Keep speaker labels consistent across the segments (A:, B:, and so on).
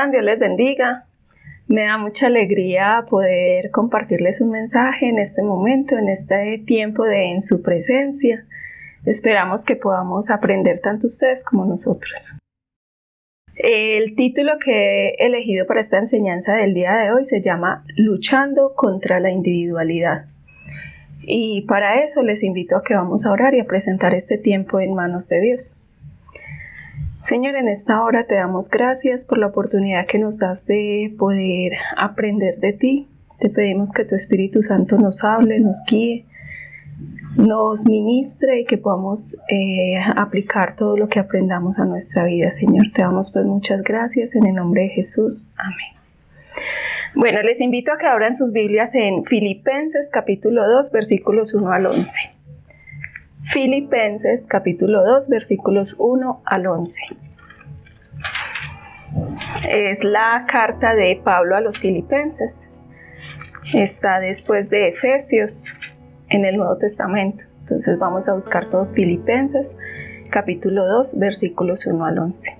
A: están? Dios les bendiga. Me da mucha alegría poder compartirles un mensaje en este momento, en este tiempo en su presencia. Esperamos que podamos aprender tanto ustedes como nosotros. El título que he elegido para esta enseñanza del día de hoy se llama Luchando contra la individualidad. Y para eso les invito a que vamos a orar y a presentar este tiempo en manos de Dios. Señor, en esta hora te damos gracias por la oportunidad que nos das de poder aprender de ti. Te pedimos que tu Espíritu Santo nos hable, nos guíe, nos ministre y que podamos aplicar todo lo que aprendamos a nuestra vida, Señor. Te damos pues muchas gracias en el nombre de Jesús. Amén. Bueno, les invito a que abran sus Biblias en Filipenses capítulo 2, versículos 1 al 11. Filipenses capítulo 2, versículos 1 al 11. Es la carta de Pablo a los Filipenses. Está después de Efesios en el Nuevo Testamento. Entonces vamos a buscar todos Filipenses capítulo 2, versículos 1 al 11.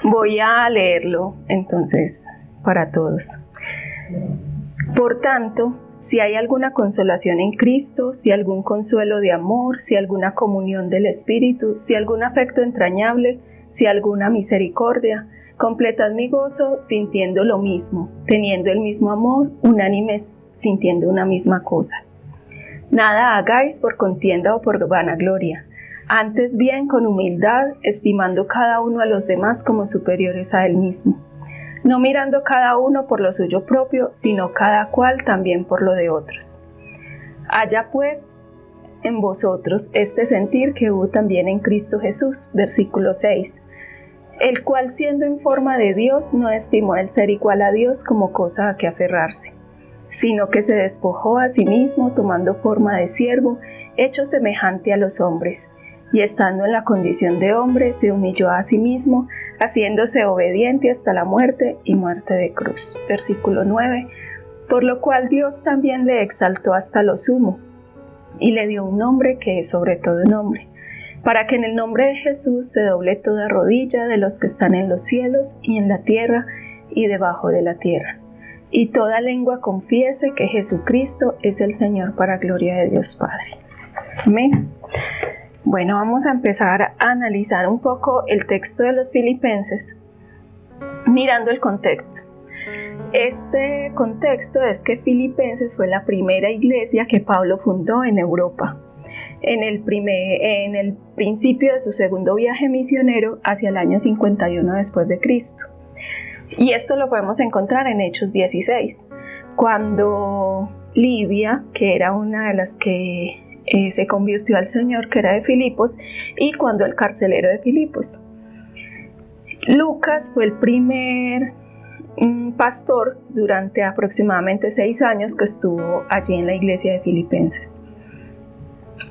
A: Voy a leerlo entonces para todos. Por tanto, si hay alguna consolación en Cristo, si algún consuelo de amor, si alguna comunión del Espíritu, si algún afecto entrañable, si alguna misericordia, completad mi gozo sintiendo lo mismo, teniendo el mismo amor, unánimes, sintiendo una misma cosa. Nada hagáis por contienda o por vanagloria, antes bien con humildad, estimando cada uno a los demás como superiores a él mismo. No mirando cada uno por lo suyo propio, sino cada cual también por lo de otros. Haya pues en vosotros este sentir que hubo también en Cristo Jesús, versículo 6, el cual siendo en forma de Dios no estimó el ser igual a Dios como cosa a que aferrarse, sino que se despojó a sí mismo tomando forma de siervo, hecho semejante a los hombres, y estando en la condición de hombre se humilló a sí mismo, haciéndose obediente hasta la muerte y muerte de cruz. Versículo 9, por lo cual Dios también le exaltó hasta lo sumo, y le dio un nombre que es sobre todo nombre, para que en el nombre de Jesús se doble toda rodilla de los que están en los cielos y en la tierra y debajo de la tierra, y toda lengua confiese que Jesucristo es el Señor para gloria de Dios Padre. Amén. Bueno, vamos a empezar a analizar un poco el texto de los Filipenses mirando el contexto. Este contexto es que Filipenses fue la primera iglesia que Pablo fundó en Europa, en el principio de su segundo viaje misionero hacia el año 51 después de Cristo. Y esto lo podemos encontrar en Hechos 16, cuando Lidia, que era una de las que se convirtió al Señor, que era de Filipos, y cuando el carcelero de Filipos. Lucas fue el primer pastor durante aproximadamente 6 años que estuvo allí en la iglesia de Filipenses.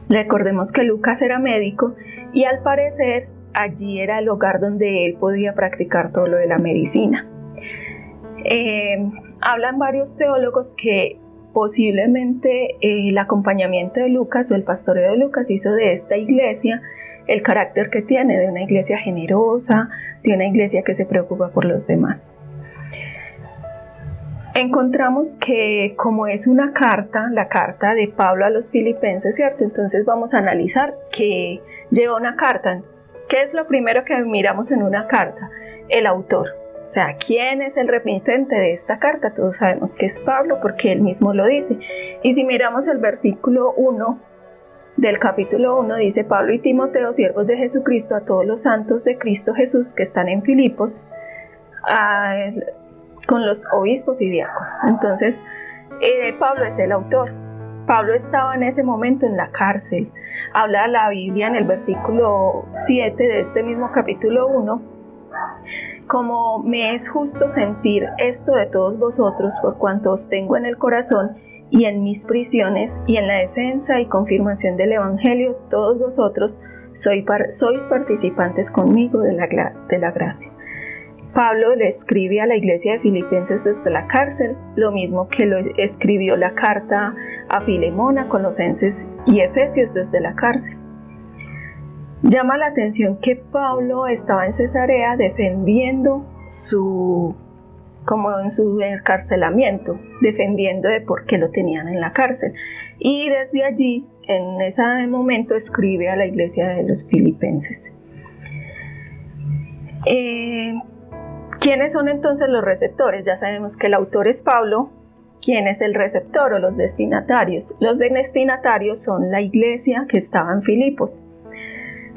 A: Recordemos que Lucas era médico y al parecer allí era el lugar donde él podía practicar todo lo de la medicina. Hablan varios teólogos que posiblemente el acompañamiento de Lucas o el pastoreo de Lucas hizo de esta iglesia el carácter que tiene, de una iglesia generosa, de una iglesia que se preocupa por los demás. Encontramos que como es una carta, la carta de Pablo a los Filipenses, ¿cierto? Entonces vamos a analizar qué lleva una carta. ¿Qué es lo primero que miramos en una carta? El autor. O sea, ¿quién es el remitente de esta carta? Todos sabemos que es Pablo porque él mismo lo dice. Y si miramos el versículo 1 del capítulo 1, dice Pablo y Timoteo, siervos de Jesucristo, a todos los santos de Cristo Jesús que están en Filipos, con los obispos y diáconos. Entonces, Pablo es el autor. Pablo estaba en ese momento en la cárcel. Habla la Biblia en el versículo 7 de este mismo capítulo 1, como me es justo sentir esto de todos vosotros por cuanto os tengo en el corazón y en mis prisiones y en la defensa y confirmación del Evangelio, todos vosotros sois participantes conmigo de la gracia. Pablo le escribe a la iglesia de Filipenses desde la cárcel, lo mismo que lo escribió la carta a Filemón, a Colosenses y Efesios desde la cárcel. Llama la atención que Pablo estaba en Cesarea defendiendo como en su encarcelamiento, defendiendo de por qué lo tenían en la cárcel. Y desde allí, en ese momento, escribe a la iglesia de los filipenses. ¿Quiénes son entonces los receptores? Ya sabemos que el autor es Pablo. ¿Quién es el receptor o los destinatarios? Los destinatarios son la iglesia que estaba en Filipos.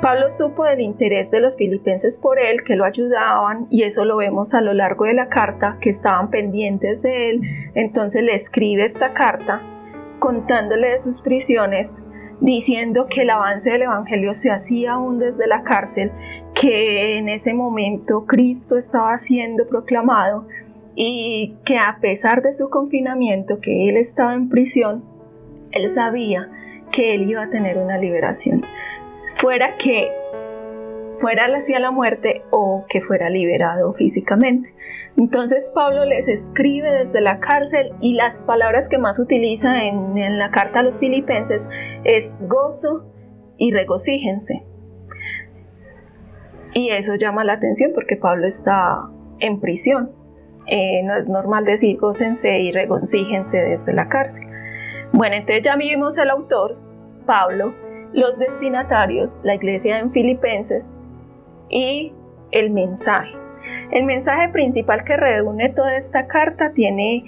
A: Pablo supo del interés de los filipenses por él, que lo ayudaban, y eso lo vemos a lo largo de la carta, que estaban pendientes de él. Entonces le escribe esta carta contándole de sus prisiones, diciendo que el avance del evangelio se hacía aún desde la cárcel, que en ese momento Cristo estaba siendo proclamado y que a pesar de su confinamiento, que él estaba en prisión, él sabía que él iba a tener una liberación, fuera hacia la muerte o que fuera liberado físicamente. Entonces Pablo les escribe desde la cárcel, y las palabras que más utiliza en la carta a los filipenses es gozo y regocíjense. Y eso llama la atención porque Pablo está en prisión. No es normal decir gócense y regocíjense desde la cárcel. Bueno, entonces ya vimos el autor, Pablo, los destinatarios, la iglesia en Filipenses, y el mensaje. El mensaje principal que reúne toda esta carta tiene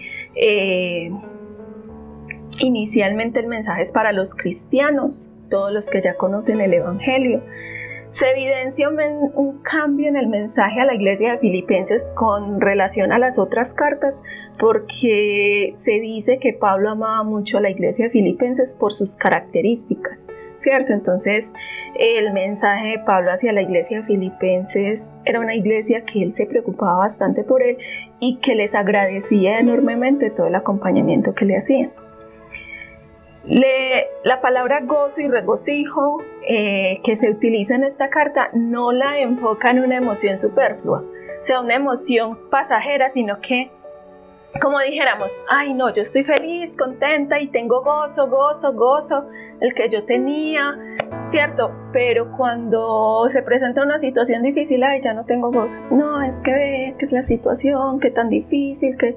A: inicialmente el mensaje es para los cristianos, todos los que ya conocen el evangelio. Se evidencia un cambio en el mensaje a la iglesia de Filipenses con relación a las otras cartas, porque se dice que Pablo amaba mucho a la iglesia de Filipenses por sus características, ¿cierto? Entonces el mensaje de Pablo hacia la iglesia de Filipenses era una iglesia que él se preocupaba bastante por él y que les agradecía enormemente todo el acompañamiento que le hacían. La palabra gozo y regocijo que se utiliza en esta carta no la enfoca en una emoción superflua, o sea, una emoción pasajera, sino que, como dijéramos, ay no, yo estoy feliz, contenta y tengo gozo, el que yo tenía, ¿cierto? Pero cuando se presenta una situación difícil, ay, ya no tengo gozo. No, es que es la situación, que tan difícil, que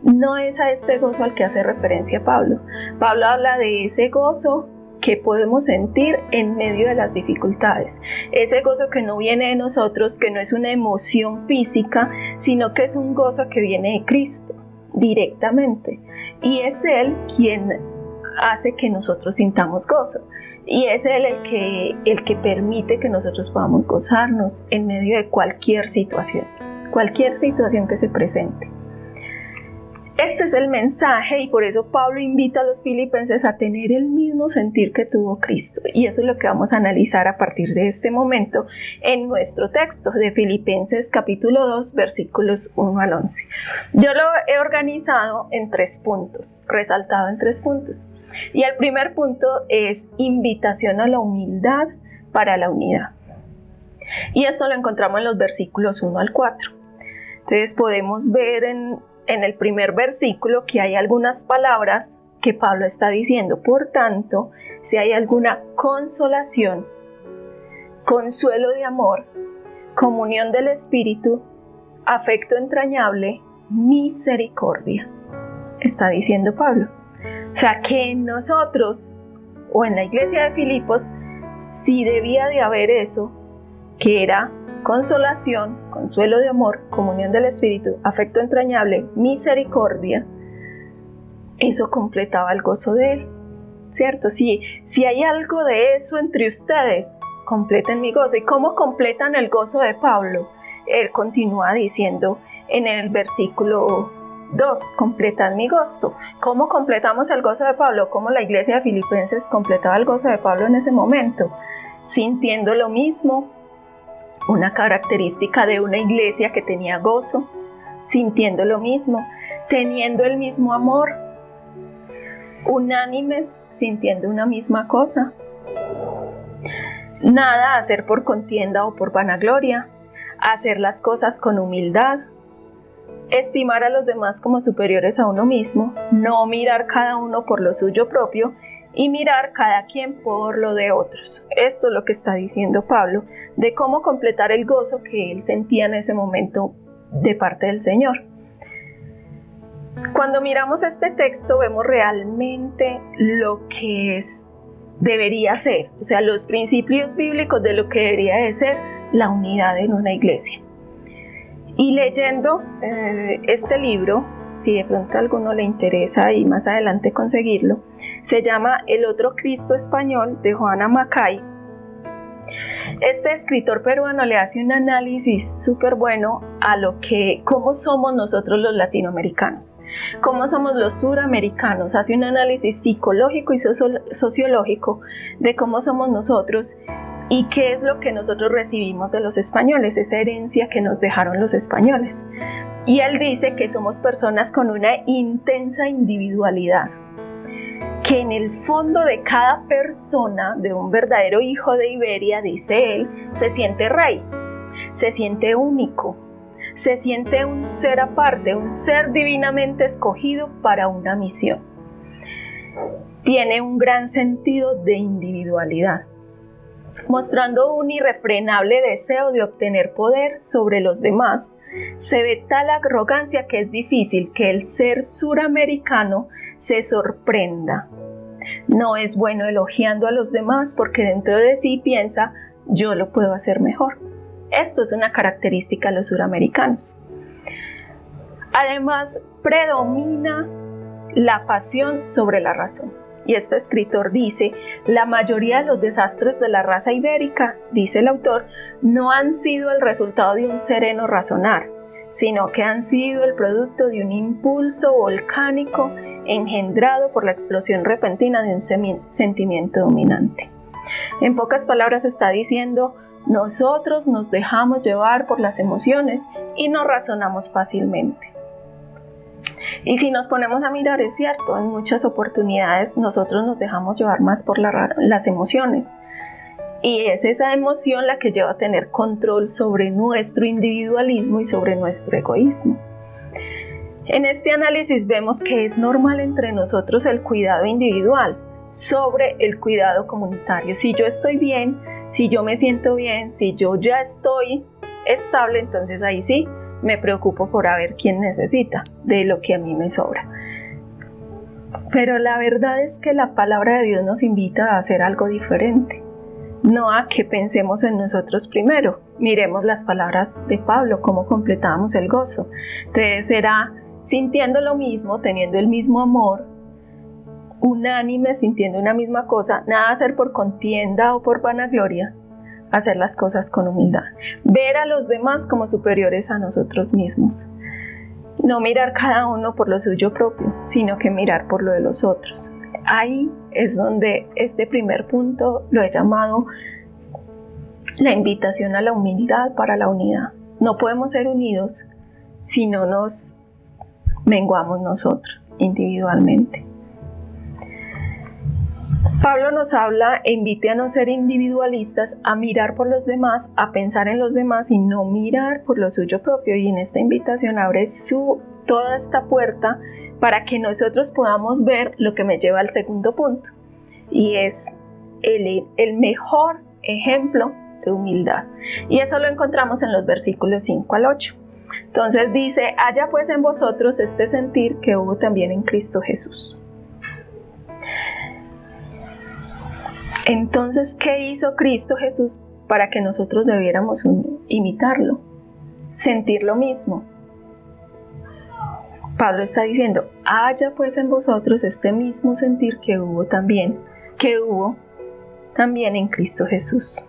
A: no es a este gozo al que hace referencia Pablo. Pablo habla de ese gozo que podemos sentir en medio de las dificultades, ese gozo que no viene de nosotros, que no es una emoción física, sino que es un gozo que viene de Cristo directamente, y es Él quien hace que nosotros sintamos gozo, y es Él el que permite que nosotros podamos gozarnos en medio de cualquier situación que se presente. Este es el mensaje, y por eso Pablo invita a los filipenses a tener el mismo sentir que tuvo Cristo, y eso es lo que vamos a analizar a partir de este momento en nuestro texto de Filipenses capítulo 2 versículos 1 al 11. Yo lo he organizado en 3 puntos, resaltado en 3 puntos, y el primer punto es invitación a la humildad para la unidad, y esto lo encontramos en los versículos 1 al 4. Entonces podemos ver en el primer versículo que hay algunas palabras que Pablo está diciendo. Por tanto, si hay alguna consolación, consuelo de amor, comunión del Espíritu, afecto entrañable, misericordia, está diciendo Pablo. O sea, que en nosotros o en la iglesia de Filipos sí debía de haber eso, que era consolación, consuelo de amor, comunión del Espíritu, afecto entrañable, misericordia. Eso completaba el gozo de él, ¿cierto? Si hay algo de eso entre ustedes, completen mi gozo. ¿Y cómo completan el gozo de Pablo? Él continúa diciendo en el versículo 2, completan mi gozo. ¿Cómo completamos el gozo de Pablo? ¿Cómo la iglesia de Filipenses completaba el gozo de Pablo en ese momento? Sintiendo lo mismo, una característica de una iglesia que tenía gozo, sintiendo lo mismo, teniendo el mismo amor, unánimes, sintiendo una misma cosa. Nada a hacer por contienda o por vanagloria, hacer las cosas con humildad, estimar a los demás como superiores a uno mismo, no mirar cada uno por lo suyo propio, y mirar cada quien por lo de otros. Esto es lo que está diciendo Pablo, de cómo completar el gozo que él sentía en ese momento de parte del Señor. Cuando miramos este texto vemos realmente lo que debería ser, o sea, los principios bíblicos de lo que debería de ser la unidad en una iglesia. Y leyendo este libro, si de pronto a alguno le interesa y más adelante conseguirlo, se llama El otro Cristo español, de Joana Mackay. Este escritor peruano le hace un análisis súper bueno a cómo somos nosotros los latinoamericanos, cómo somos los suramericanos. Hace un análisis psicológico y sociológico de cómo somos nosotros y qué es lo que nosotros recibimos de los españoles, esa herencia que nos dejaron los españoles. Y él dice que somos personas con una intensa individualidad, que en el fondo de cada persona, de un verdadero hijo de Iberia, dice él, se siente rey, se siente único, se siente un ser aparte, un ser divinamente escogido para una misión. Tiene un gran sentido de individualidad, mostrando un irrefrenable deseo de obtener poder sobre los demás. Se ve tal arrogancia que es difícil que el ser suramericano se sorprenda. No es bueno elogiando a los demás porque dentro de sí piensa, yo lo puedo hacer mejor. Esto es una característica de los suramericanos. Además, predomina la pasión sobre la razón. Y este escritor dice, la mayoría de los desastres de la raza ibérica, dice el autor, no han sido el resultado de un sereno razonar, sino que han sido el producto de un impulso volcánico engendrado por la explosión repentina de un sentimiento dominante. En pocas palabras está diciendo, nosotros nos dejamos llevar por las emociones y no razonamos fácilmente. Y si nos ponemos a mirar, es cierto, en muchas oportunidades nosotros nos dejamos llevar más por las emociones. Y es esa emoción la que lleva a tener control sobre nuestro individualismo y sobre nuestro egoísmo. En este análisis vemos que es normal entre nosotros el cuidado individual sobre el cuidado comunitario. Si yo estoy bien, si yo me siento bien, si yo ya estoy estable, entonces ahí sí me preocupo por a ver quién necesita de lo que a mí me sobra. Pero la verdad es que la palabra de Dios nos invita a hacer algo diferente, no a que pensemos en nosotros primero. Miremos las palabras de Pablo, cómo completamos el gozo. Entonces será sintiendo lo mismo, teniendo el mismo amor, unánime, sintiendo una misma cosa, nada hacer por contienda o por vanagloria, hacer las cosas con humildad, ver a los demás como superiores a nosotros mismos, no mirar cada uno por lo suyo propio, sino que mirar por lo de los otros. Ahí es donde este primer punto lo he llamado la invitación a la humildad para la unidad. No podemos ser unidos si no nos menguamos nosotros individualmente. Pablo nos habla e invita a no ser individualistas, a mirar por los demás, a pensar en los demás y no mirar por lo suyo propio. Y en esta invitación abre toda esta puerta para que nosotros podamos ver lo que me lleva al segundo punto. Y es el mejor ejemplo de humildad. Y eso lo encontramos en los versículos 5 al 8. Entonces dice, haya pues en vosotros este sentir que hubo también en Cristo Jesús. Entonces, ¿qué hizo Cristo Jesús para que nosotros debiéramos imitarlo? Sentir lo mismo. Pablo está diciendo, haya pues en vosotros este mismo sentir que hubo también en Cristo Jesús.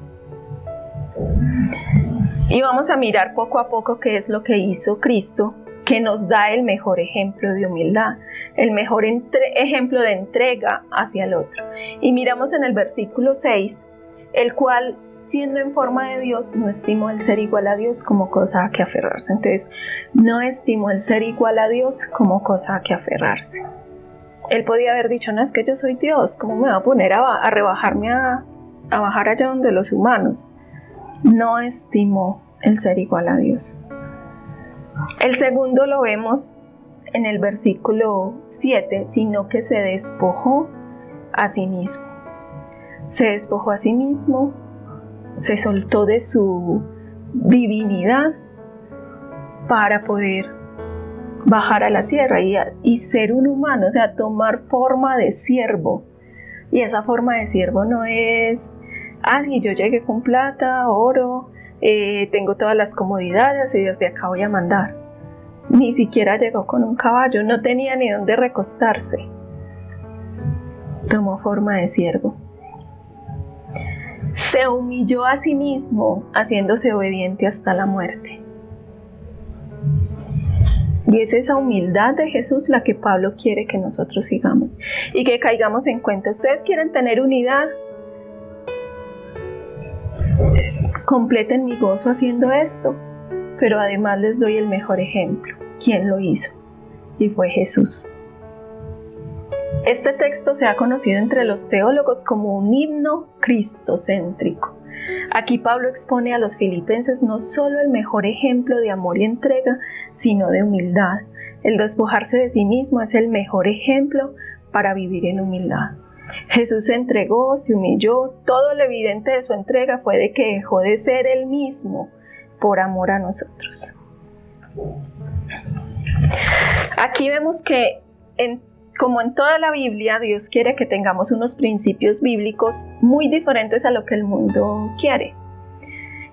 A: Y vamos a mirar poco a poco qué es lo que hizo Cristo, que nos da el mejor ejemplo de humildad, el mejor ejemplo de entrega hacia el otro. Y miramos en el versículo 6, el cual, siendo en forma de Dios, no estimó el ser igual a Dios como cosa a que aferrarse. Entonces, no estimó el ser igual a Dios como cosa a que aferrarse. Él podía haber dicho, no, es que yo soy Dios, ¿cómo me va a poner a rebajarme a bajar allá donde los humanos? No estimó el ser igual a Dios. El segundo lo vemos en el versículo 7, sino que se despojó a sí mismo. Se despojó a sí mismo, se soltó de su divinidad para poder bajar a la tierra y ser un humano, o sea, tomar forma de siervo. Y esa forma de siervo no es, si yo llegué con plata, oro, tengo todas las comodidades y desde acá voy a mandar. Ni siquiera llegó con un caballo, no tenía ni dónde recostarse. Tomó forma de siervo. Se humilló a sí mismo, haciéndose obediente hasta la muerte. Y es esa humildad de Jesús la que Pablo quiere que nosotros sigamos y que caigamos en cuenta. ¿Ustedes quieren tener unidad? Completen mi gozo haciendo esto, pero además les doy el mejor ejemplo. ¿Quién lo hizo? Y fue Jesús. Este texto se ha conocido entre los teólogos como un himno cristocéntrico. Aquí Pablo expone a los filipenses no solo el mejor ejemplo de amor y entrega, sino de humildad. El despojarse de sí mismo es el mejor ejemplo para vivir en humildad. Jesús se entregó, se humilló, todo lo evidente de su entrega fue de que dejó de ser él mismo por amor a nosotros. Aquí vemos que como en toda la Biblia, Dios quiere que tengamos unos principios bíblicos muy diferentes a lo que el mundo quiere.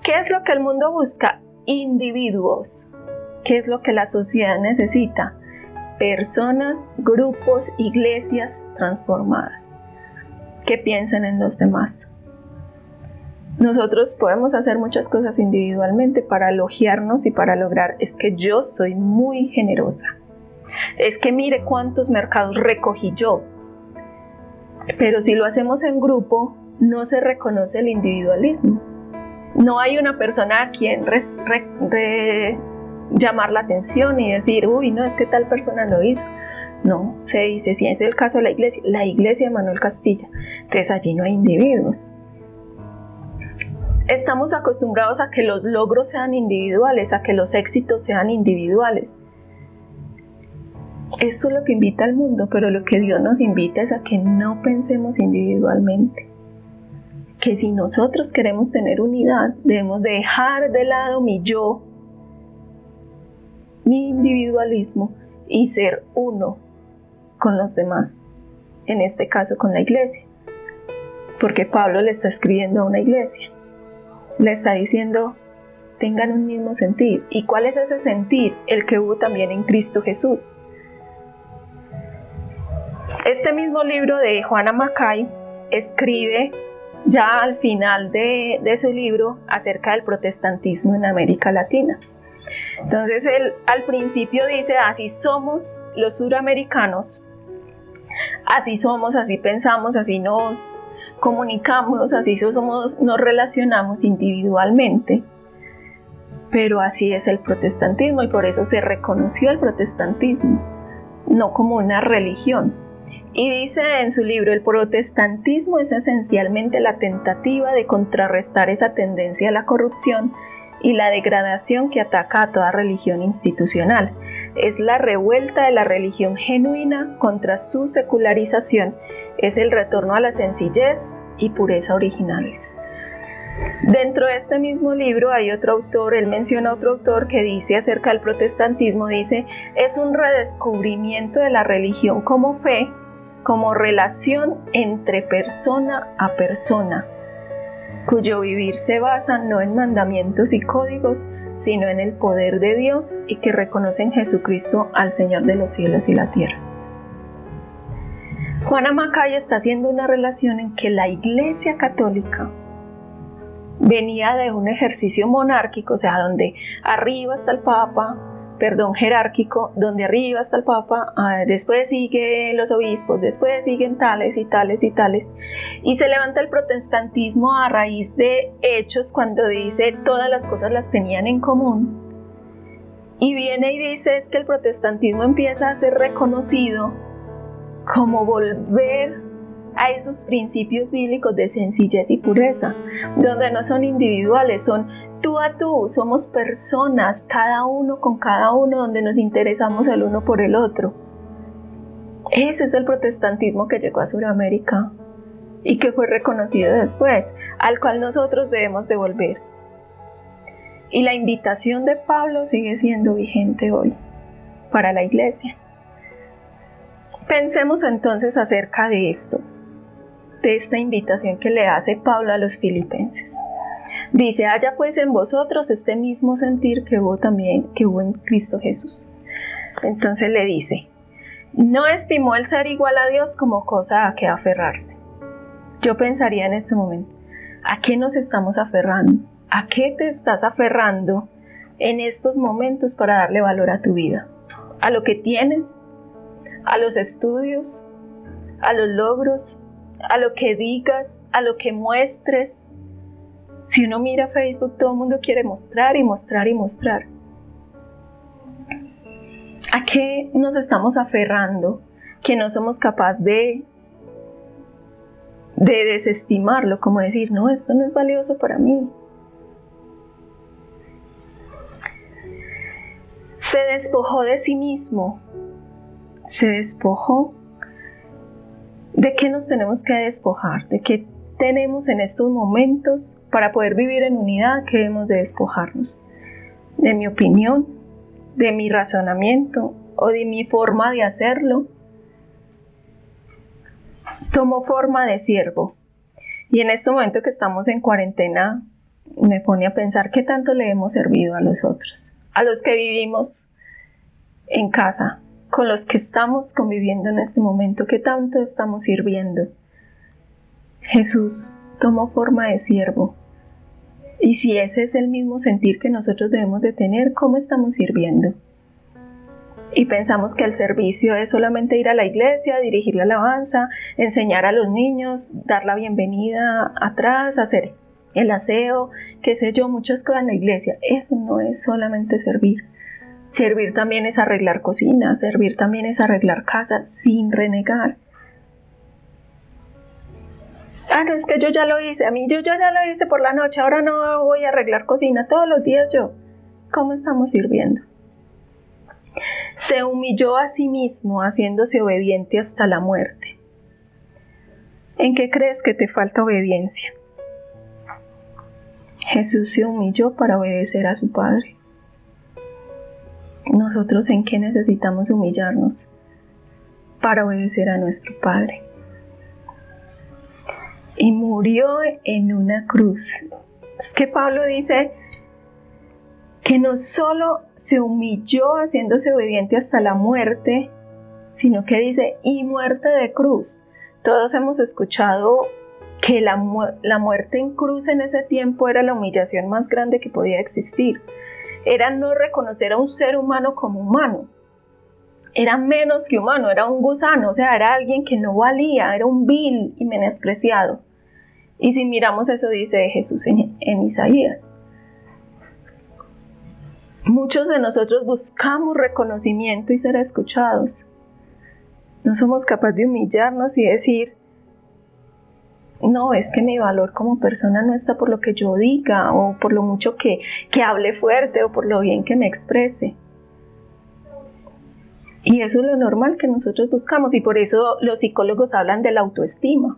A: ¿Qué es lo que el mundo busca? Individuos. ¿Qué es lo que la sociedad necesita? Personas, grupos, iglesias transformadas, que piensen en los demás. Nosotros podemos hacer muchas cosas individualmente para elogiarnos y para lograr, es que yo soy muy generosa. Es que mire cuántos mercados recogí yo. Pero si lo hacemos en grupo, no se reconoce el individualismo. No hay una persona a quien llamar la atención y decir, uy, no, es que tal persona lo hizo. No, se dice, si es el caso de la iglesia de Manuel Castilla, entonces allí no hay individuos. Estamos acostumbrados a que los logros sean individuales, a que los éxitos sean individuales. Esto es lo que invita al mundo, pero lo que Dios nos invita es a que no pensemos individualmente. Que si nosotros queremos tener unidad, debemos dejar de lado mi yo, mi individualismo y ser uno con los demás. En este caso con la iglesia. Porque Pablo le está escribiendo a una iglesia. Le está diciendo, tengan un mismo sentir. ¿Y cuál es ese sentir? El que hubo también en Cristo Jesús. Este mismo libro de Juana Mackay escribe ya al final de su libro acerca del protestantismo en América Latina. Entonces él al principio dice, así somos los suramericanos, así somos, así pensamos, así nos comunicamos, así somos, nos relacionamos individualmente. Pero así es el protestantismo y por eso se reconoció el protestantismo, no como una religión. Y dice en su libro, el protestantismo es esencialmente la tentativa de contrarrestar esa tendencia a la corrupción y la degradación que ataca a toda religión institucional. Es la revuelta de la religión genuina contra su secularización. Es el retorno a la sencillez y pureza originales. Dentro de este mismo libro hay otro autor, él menciona otro autor que dice acerca del protestantismo, dice, es un redescubrimiento de la religión como fe, como relación entre persona a persona, cuyo vivir se basa no en mandamientos y códigos, sino en el poder de Dios y que reconoce en Jesucristo al Señor de los cielos y la tierra. Juana Mackay está haciendo una relación en que la Iglesia Católica venía de un ejercicio monárquico, o sea, donde arriba está el Papa, jerárquico, donde arriba está el Papa, después siguen los obispos, después siguen tales y tales y tales, y se levanta el protestantismo a raíz de Hechos cuando dice todas las cosas las tenían en común, y viene y dice es que el protestantismo empieza a ser reconocido como volver a esos principios bíblicos de sencillez y pureza, donde no son individuales, son tú a tú, somos personas, cada uno con cada uno, donde nos interesamos el uno por el otro. Ese es el protestantismo que llegó a Sudamérica y que fue reconocido después, al cual nosotros debemos devolver. Y la invitación de Pablo sigue siendo vigente hoy para la iglesia. Pensemos entonces acerca de esto, de esta invitación que le hace Pablo a los filipenses. Dice: haya pues en vosotros este mismo sentir que hubo en Cristo Jesús. Entonces le dice: no estimó el ser igual a Dios como cosa a que aferrarse. Yo pensaría en este momento, ¿a qué nos estamos aferrando? ¿A qué te estás aferrando en estos momentos para darle valor a tu vida? ¿A lo que tienes? ¿A los estudios? ¿A los logros? ¿A lo que digas? ¿A lo que muestres? Si uno mira Facebook, todo el mundo quiere mostrar y mostrar y mostrar. ¿A qué nos estamos aferrando que no somos capaces de desestimarlo? Como decir, no, esto no es valioso para mí. Se despojó de sí mismo. Se despojó. ¿De qué nos tenemos que despojar? ¿De qué tenemos en estos momentos para poder vivir en unidad? ¿Qué debemos de despojarnos? ¿De mi opinión? ¿De mi razonamiento? ¿O de mi forma de hacerlo? Tomó forma de siervo. Y en este momento que estamos en cuarentena, me pone a pensar qué tanto le hemos servido a los otros, a los que vivimos en casa, con los que estamos conviviendo en este momento, qué tanto estamos sirviendo. Jesús tomó forma de siervo. Y si ese es el mismo sentir que nosotros debemos de tener, ¿cómo estamos sirviendo? Y pensamos que el servicio es solamente ir a la iglesia, dirigir la alabanza, enseñar a los niños, dar la bienvenida atrás, hacer el aseo, qué sé yo, muchas cosas en la iglesia. Eso no es solamente servir. Servir también es arreglar cocina, servir también es arreglar casa sin renegar. No, es que yo ya lo hice, yo ya lo hice por la noche, ahora no voy a arreglar cocina, todos los días yo. ¿Cómo estamos sirviendo? Se humilló a sí mismo, haciéndose obediente hasta la muerte. ¿En qué crees que te falta obediencia? Jesús se humilló para obedecer a su Padre. ¿Nosotros en qué necesitamos humillarnos para obedecer a nuestro Padre? Y murió en una cruz. Es que Pablo dice que no solo se humilló haciéndose obediente hasta la muerte, sino que dice, y muerte de cruz. Todos hemos escuchado que la muerte en cruz en ese tiempo era la humillación más grande que podía existir. Era no reconocer a un ser humano como humano. Era menos que humano, era un gusano, o sea, era alguien que no valía, era un vil y menospreciado. Y si miramos eso, dice Jesús en Isaías. Muchos de nosotros buscamos reconocimiento y ser escuchados. No somos capaces de humillarnos y decir, no, es que mi valor como persona no está por lo que yo diga, o por lo mucho que hable fuerte, o por lo bien que me exprese. Y eso es lo normal que nosotros buscamos, y por eso los psicólogos hablan de la autoestima.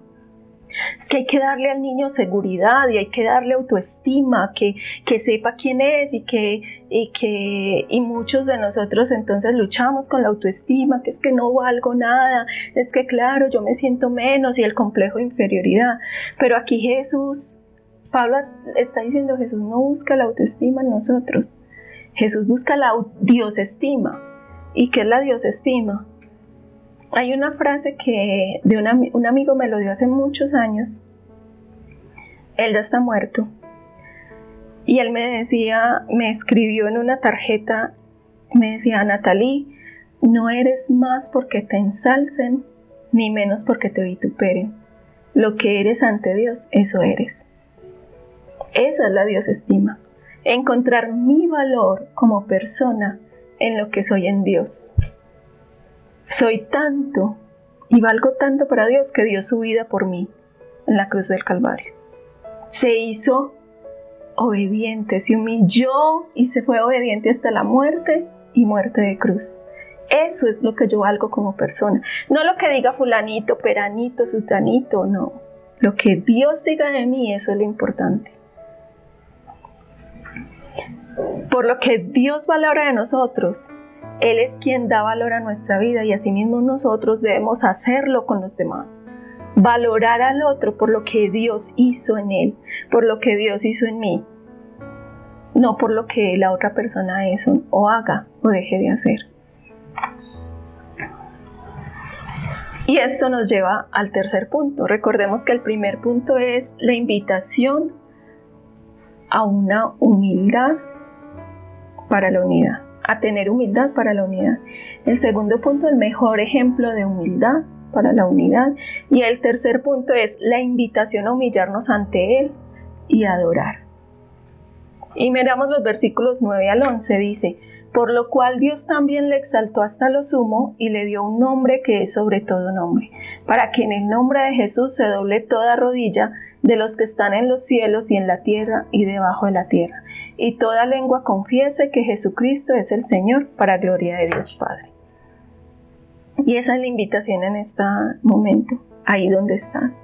A: Es que hay que darle al niño seguridad y hay que darle autoestima, que sepa quién es y muchos de nosotros entonces luchamos con la autoestima, que es que no valgo nada, es que claro, yo me siento menos y el complejo de inferioridad. Pero aquí Pablo está diciendo, Jesús no busca la autoestima en nosotros, Jesús busca la diosestima. ¿Y qué es la diosestima? Hay una frase que un amigo me lo dio hace muchos años. Él ya está muerto. Y él me escribió en una tarjeta, me decía, Natalie, no eres más porque te ensalcen, ni menos porque te vituperen. Lo que eres ante Dios, eso eres. Esa es la diosestima. Encontrar mi valor como persona en lo que soy en Dios. Soy tanto y valgo tanto para Dios que dio su vida por mí en la cruz del Calvario. Se hizo obediente, se humilló y se fue obediente hasta la muerte y muerte de cruz. Eso es lo que yo valgo como persona. No lo que diga fulanito, peranito, sutanito, no. Lo que Dios diga de mí, eso es lo importante. Por lo que Dios valora de nosotros, Él es quien da valor a nuestra vida y asimismo nosotros debemos hacerlo con los demás. Valorar al otro por lo que Dios hizo en él, por lo que Dios hizo en mí, no por lo que la otra persona es o haga o deje de hacer. Y esto nos lleva al tercer punto. Recordemos que el primer punto es la invitación a una humildad para la unidad, a tener humildad para la unidad. El segundo punto, el mejor ejemplo de humildad para la unidad. Y el tercer punto es la invitación a humillarnos ante Él y adorar. Y miramos los versículos 9 al 11, dice: por lo cual Dios también le exaltó hasta lo sumo y le dio un nombre que es sobre todo nombre, para que en el nombre de Jesús se doble toda rodilla de los que están en los cielos y en la tierra y debajo de la tierra, y toda lengua confiese que Jesucristo es el Señor, para gloria de Dios Padre. Y esa es la invitación en este momento, ahí donde estás.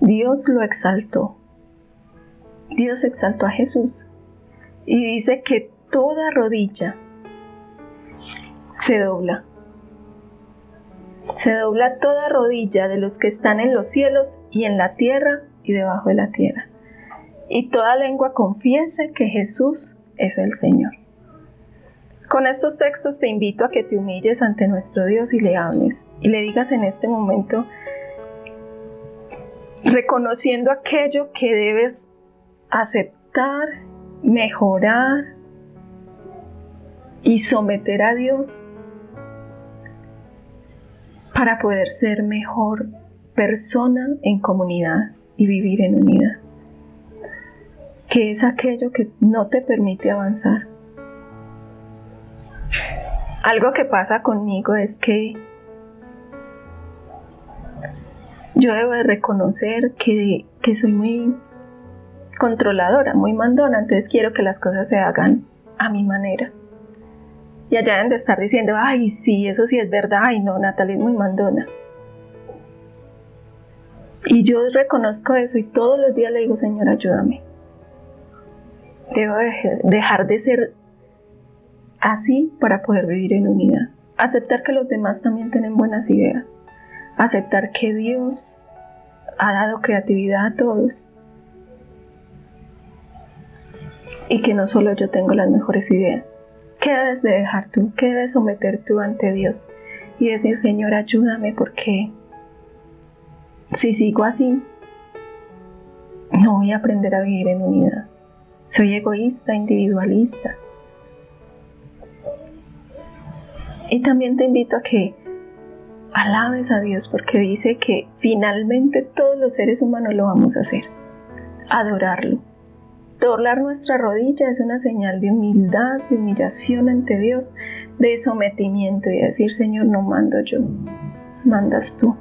A: Dios lo exaltó. Dios exaltó a Jesús y dice que toda rodilla se dobla. Se dobla toda rodilla de los que están en los cielos y en la tierra y debajo de la tierra. Y toda lengua confiese que Jesús es el Señor. Con estos textos te invito a que te humilles ante nuestro Dios y le hables. Y le digas en este momento, reconociendo aquello que debes aceptar, mejorar y someter a Dios para poder ser mejor persona en comunidad y vivir en unidad. ¿Qué es aquello que no te permite avanzar? Algo que pasa conmigo es que yo debo de reconocer que soy muy controladora, muy mandona, entonces quiero que las cosas se hagan a mi manera. Y allá deben de estar diciendo, ay, sí, eso sí es verdad, ay, no, Natalia es muy mandona. Y yo reconozco eso y todos los días le digo, Señor, ayúdame. Debo dejar de ser así para poder vivir en unidad. Aceptar que los demás también tienen buenas ideas. Aceptar que Dios ha dado creatividad a todos. Y que no solo yo tengo las mejores ideas. ¿Qué debes de dejar tú? ¿Qué debes someter tú ante Dios? Y decir, Señor, ayúdame, porque si sigo así, no voy a aprender a vivir en unidad. Soy egoísta, individualista. Y también te invito a que alabes a Dios, porque dice que finalmente todos los seres humanos lo vamos a hacer. Adorarlo. Doblar nuestra rodilla es una señal de humildad, de humillación ante Dios, de sometimiento y decir, Señor, no mando yo, mandas tú.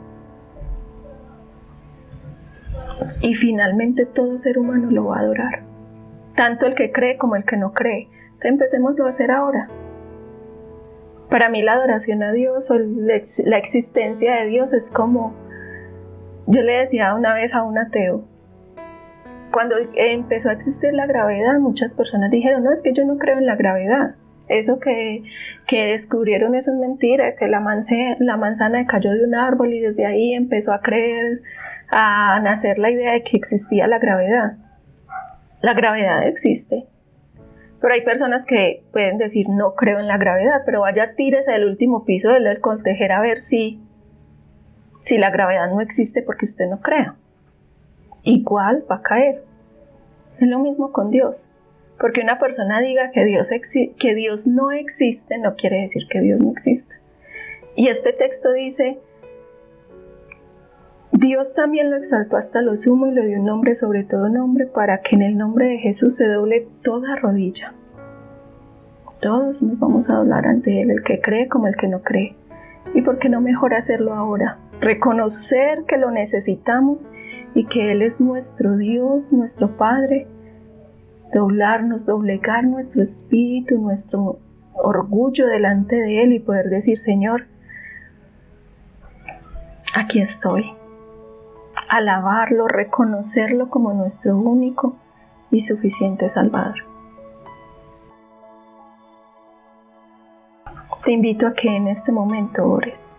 A: Y finalmente todo ser humano lo va a adorar, tanto el que cree como el que no cree. Entonces empecémoslo a hacer ahora. Para mí la adoración a Dios o la existencia de Dios es como, yo le decía una vez a un ateo, cuando empezó a existir la gravedad, muchas personas dijeron, no, es que yo no creo en la gravedad. Eso que descubrieron, eso es mentira, que la manzana cayó de un árbol y desde ahí empezó a creer, a nacer la idea de que existía la gravedad. La gravedad existe. Pero hay personas que pueden decir, no creo en la gravedad, pero vaya, tírese del último piso del coltejero a ver si la gravedad no existe porque usted no crea. Igual va a caer. Es lo mismo con Dios. Porque una persona diga que Dios no existe, no quiere decir que Dios no exista. Y este texto dice, Dios también lo exaltó hasta lo sumo y le dio un nombre sobre todo nombre, para que en el nombre de Jesús se doble toda rodilla. Todos nos vamos a doblar ante Él, el que cree como el que no cree. ¿Y por qué no mejor hacerlo ahora? Reconocer que lo necesitamos y que Él es nuestro Dios, nuestro Padre. Doblegar nuestro espíritu, nuestro orgullo delante de Él y poder decir: Señor, aquí estoy. Alabarlo, reconocerlo como nuestro único y suficiente Salvador. Te invito a que en este momento ores.